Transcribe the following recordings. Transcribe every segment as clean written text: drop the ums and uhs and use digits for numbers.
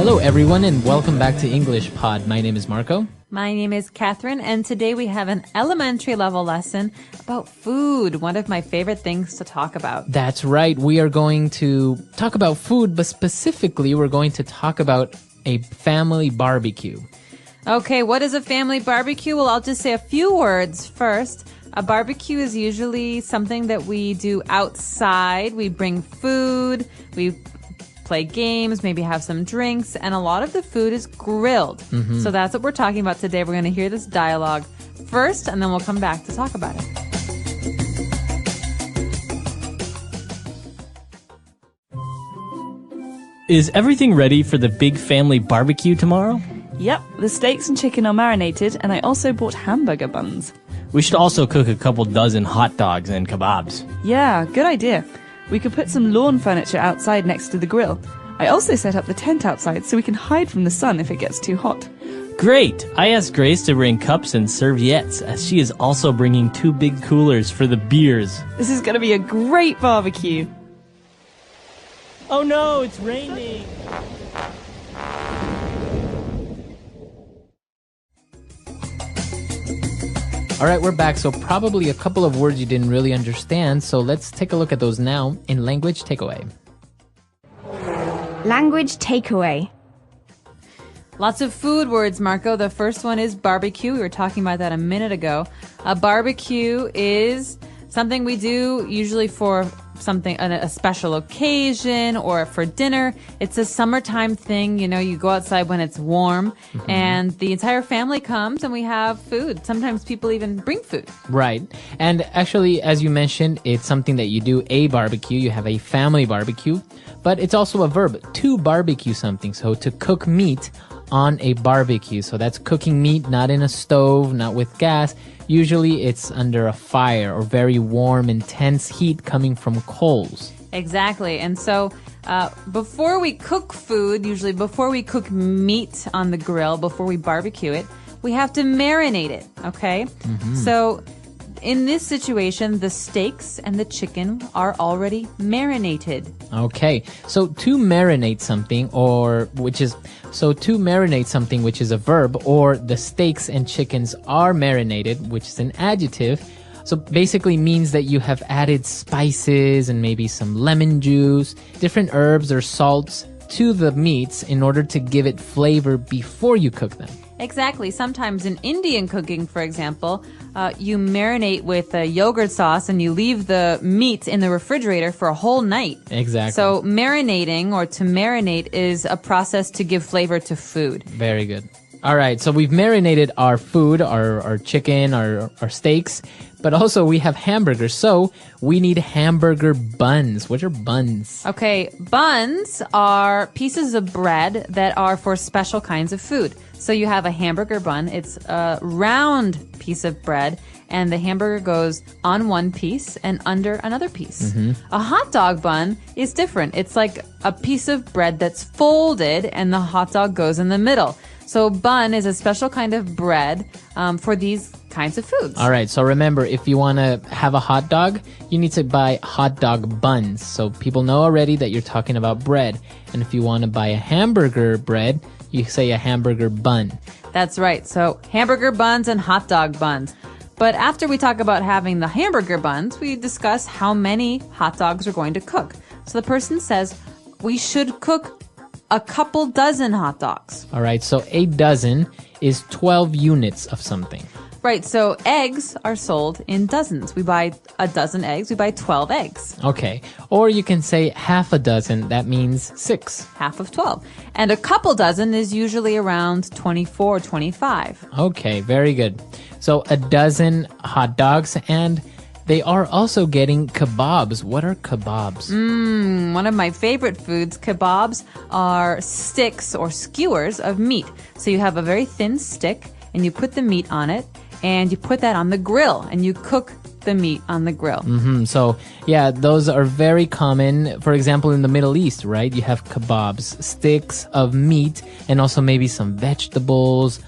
Hello, everyone, and welcome back to English Pod. My name is Marco. My name is Catherine, and today we have an elementary level lesson about food, one of my favorite things to talk about. That's right. We are going to talk about food, but specifically, we're going to talk about a family barbecue. Okay, what is a family barbecue? Well, I'll just say a few words first. A barbecue is usually something that we do outside. We bring food, we play games, maybe have some drinks, and a lot of the food is grilled. So that's what we're talking about today. We're going to hear this dialogue first, and then we'll come back to talk about it. Is everything ready for the big family barbecue tomorrow? Yep, the steaks and chicken are marinated, and I also bought hamburger buns. We should also cook a couple dozen hot dogs and kebabs. Yeah, good idea. We could put some lawn furniture outside next to the grill. I also set up the tent outside so we can hide from the sun if it gets too hot. Great! I asked Grace to bring cups and serviettes, as she is also bringing 2 big coolers for the beers. This is going to be a great barbecue. Oh no, it's raining! All right, we're back. So probably a couple of words you didn't really understand. So let's take a look at those now in Language Takeaway. Language takeaway. Lots of food words, Marco. The first one is barbecue. We were talking about that a minute ago. A barbecue is something we do usually for a special occasion or for dinner. It's a summertime thing. You know, you go outside when it's warm and the entire family comes and we have food. Sometimes people even bring food. Right. And actually, as you mentioned, it's something that you do a barbecue. You have a family barbecue, but it's also a verb to barbecue something. So to cook meat on a barbecue. So that's cooking meat, not in a stove, not with gas. Usually it's under a fire or very warm, intense heat coming from coals. Exactly. And so before we cook food, usually before we cook meat on the grill, before we barbecue it, we have to marinate it, okay? So in this situation, the steaks and the chicken are already marinated. Okay. So to marinate something which is a verb, or the steaks and chickens are marinated, which is an adjective. So basically means that you have added spices and maybe some lemon juice, different herbs or salts to the meats in order to give it flavor before you cook them. Exactly. Sometimes in Indian cooking, for example, you marinate with a yogurt sauce and you leave the meat in the refrigerator for a whole night. Exactly. So marinating or to marinate is a process to give flavor to food. Very good. All right. So we've marinated our food, our chicken, our steaks, but also we have hamburgers. So we need hamburger buns. What are buns? Okay. Buns are pieces of bread that are for special kinds of food. So you have a hamburger bun. It's a round piece of bread, and the hamburger goes on one piece and under another piece. A hot dog bun is different. It's like a piece of bread that's folded, and the hot dog goes in the middle. So bun is a special kind of bread for these kinds of foods. All right. So remember, if you want to have a hot dog, you need to buy hot dog buns. So people know already that you're talking about bread. And if you want to buy a hamburger bread, you say a hamburger bun. That's right. So hamburger buns and hot dog buns. But after we talk about having the hamburger buns, we discuss how many hot dogs we're going to cook. So the person says we should cook a couple dozen hot dogs. All right. So a dozen is 12 units of something. Right. So eggs are sold in dozens. We buy a dozen eggs. We buy 12 eggs. Okay. Or you can say half a dozen. That means 6. Half of 12. And a couple dozen is usually around 24, 25. Okay. Very good. So a dozen hot dogs, and they are also getting kebabs. What are kebabs? One of my favorite foods. Kebabs are sticks or skewers of meat. So you have a very thin stick and you put the meat on it and you put that on the grill and you cook the meat on the grill. So, yeah, those are very common. For example, in the Middle East, right? You have kebabs, sticks of meat, and also maybe some vegetables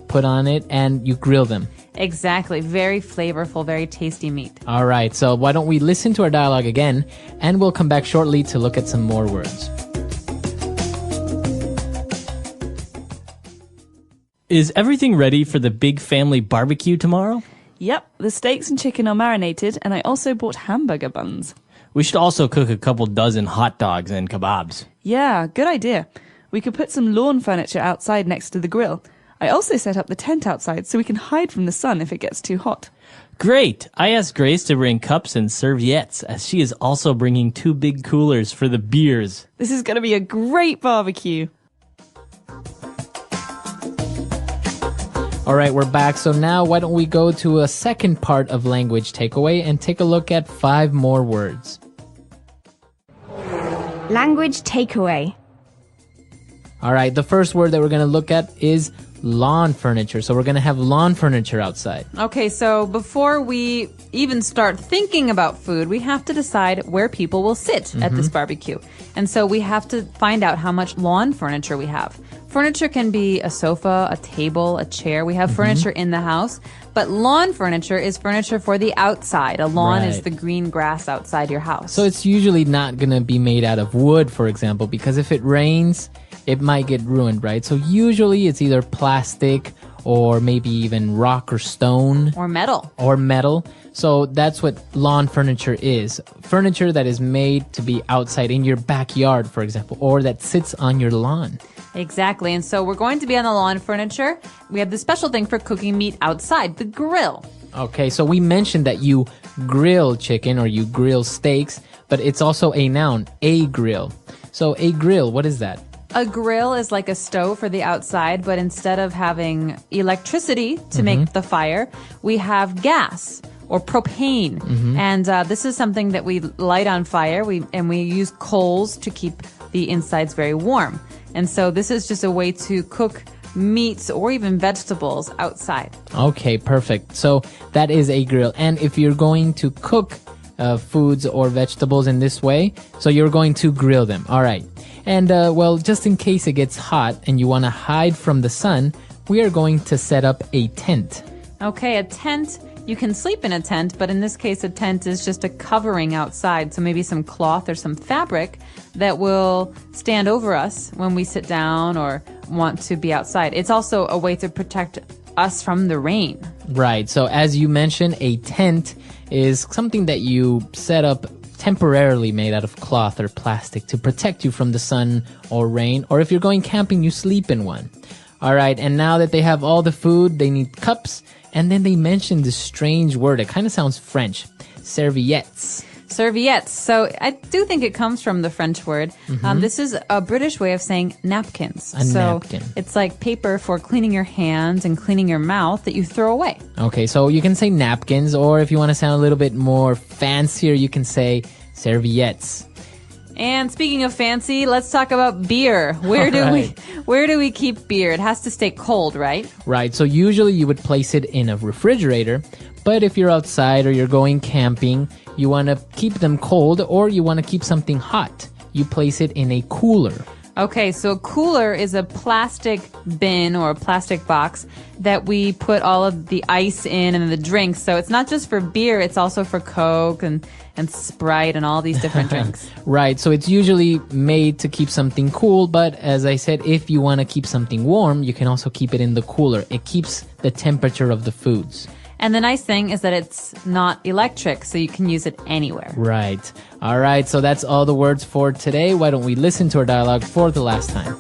put on it, and you grill them. Exactly. Very flavorful, very tasty meat. All right. So why don't we listen to our dialogue again, and we'll come back shortly to look at some more words. Is everything ready for the big family barbecue tomorrow? Yep, the steaks and chicken are marinated, and I also bought hamburger buns. We should also cook a couple dozen hot dogs and kebabs. Yeah, good idea. We could put some lawn furniture outside next to the grill. I also set up the tent outside so we can hide from the sun if it gets too hot. Great! I asked Grace to bring cups and serviettes, as she is also bringing 2 big coolers for the beers. This is going to be a great barbecue. All right, we're back. So now why don't we go to a second part of language takeaway and take a look at 5 more words. Language takeaway. All right, the first word that we're going to look at is lawn furniture. So we're going to have lawn furniture outside. Okay, so before we even start thinking about food, we have to decide where people will sit at this barbecue. And so we have to find out how much lawn furniture we have. Furniture can be a sofa, a table, a chair. We have furniture in the house, but lawn furniture is furniture for the outside. A lawn is Right. the green grass outside your house. So it's usually not going to be made out of wood, for example, because if it rains, it might get ruined, right? So usually it's either plastic or maybe even rock or stone or metal. or metal. So that's what lawn furniture is. Furniture that is made to be outside in your backyard, for example, or that sits on your lawn. Exactly. And so we're going to be on the lawn furniture. We have the special thing for cooking meat outside, the grill. Okay, so we mentioned that you grill chicken or you grill steaks, but it's also a noun, a grill. So a grill, what is that? A grill is like a stove for the outside, but instead of having electricity to make the fire, we have gas or propane. And this is something that we light on fire. We use coals to keep the insides very warm. And so this is just a way to cook meats or even vegetables outside. Okay, perfect. So that is a grill. And if you're going to cook foods or vegetables in this way, so you're going to grill them. All right. And well, just in case it gets hot and you want to hide from the sun, we are going to set up a tent. Okay, a tent. You can sleep in a tent, but in this case, a tent is just a covering outside. So maybe some cloth or some fabric that will stand over us when we sit down or want to be outside. It's also a way to protect us from the rain. Right. So as you mentioned, a tent is something that you set up temporarily made out of cloth or plastic to protect you from the sun or rain. Or if you're going camping, you sleep in one. All right. And now that they have all the food, they need cups. And then they mentioned this strange word. It kind of sounds French. Serviettes. Serviettes. So I do think it comes from the French word. This is a British way of saying napkins. A napkin. It's like paper for cleaning your hands and cleaning your mouth that you throw away. Okay, so you can say napkins, or if you want to sound a little bit more fancier, you can say serviettes. And speaking of fancy, let's talk about beer. Where do we keep beer? It has to stay cold, right? Right, so usually you would place it in a refrigerator, but if you're outside or you're going camping, you want to keep them cold or you want to keep something hot. You place it in a cooler. Okay, so a cooler is a plastic bin or a plastic box that we put all of the ice in and the drinks. So it's not just for beer, it's also for Coke and Sprite and all these different drinks. Right, so it's usually made to keep something cool, but as I said, if you want to keep something warm, you can also keep it in the cooler. It keeps the temperature of the foods. And the nice thing is that it's not electric, so you can use it anywhere. Right. All right, so that's all the words for today. Why don't we listen to our dialogue for the last time?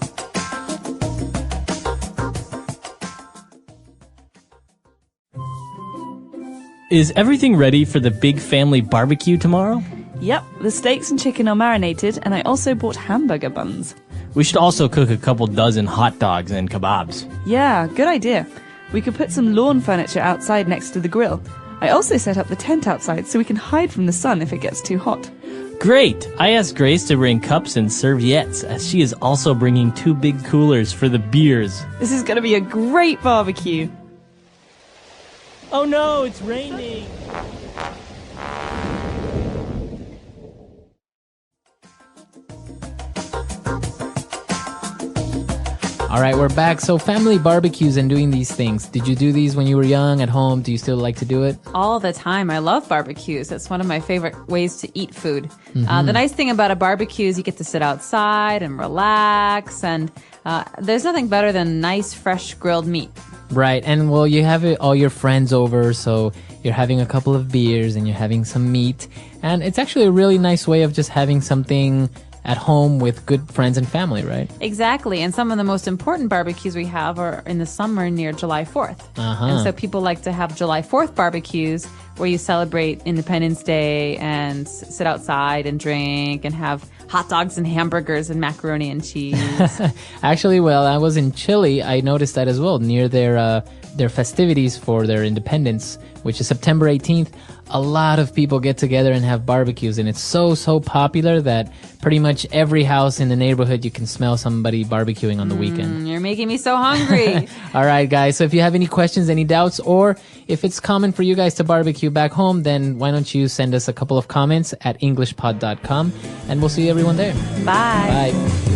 Is everything ready for the big family barbecue tomorrow? Yep, the steaks and chicken are marinated, and I also bought hamburger buns. We should also cook a couple dozen hot dogs and kebabs. Yeah, good idea. We could put some lawn furniture outside next to the grill. I also set up the tent outside so we can hide from the sun if it gets too hot. Great! I asked Grace to bring cups and serviettes, as she is also bringing 2 big coolers for the beers. This is going to be a great barbecue. Oh no, it's raining! All right, we're back. So family barbecues and doing these things. Did you do these when you were young at home? Do you still like to do it? All the time. I love barbecues. It's one of my favorite ways to eat food. The nice thing about a barbecue is you get to sit outside and relax. And There's nothing better than nice, fresh grilled meat. Right, and well, you have all your friends over, so you're having a couple of beers and you're having some meat, and it's actually a really nice way of just having something at home with good friends and family, right? Exactly, and some of the most important barbecues we have are in the summer near July 4th. And so people like to have July 4th barbecues where you celebrate Independence Day and sit outside and drink and have hot dogs and hamburgers and macaroni and cheese. Actually, well, I was in Chile. I noticed that as well. Near their festivities for their independence, which is September 18th, a lot of people get together and have barbecues, and it's so popular that pretty much every house in the neighborhood you can smell somebody barbecuing on the weekend. You're making me so hungry. All right, guys. So if you have any questions, any doubts, or if it's common for you guys to barbecue back home, then why don't you send us a couple of comments at englishpod.com, and we'll see everyone there. Bye. Bye.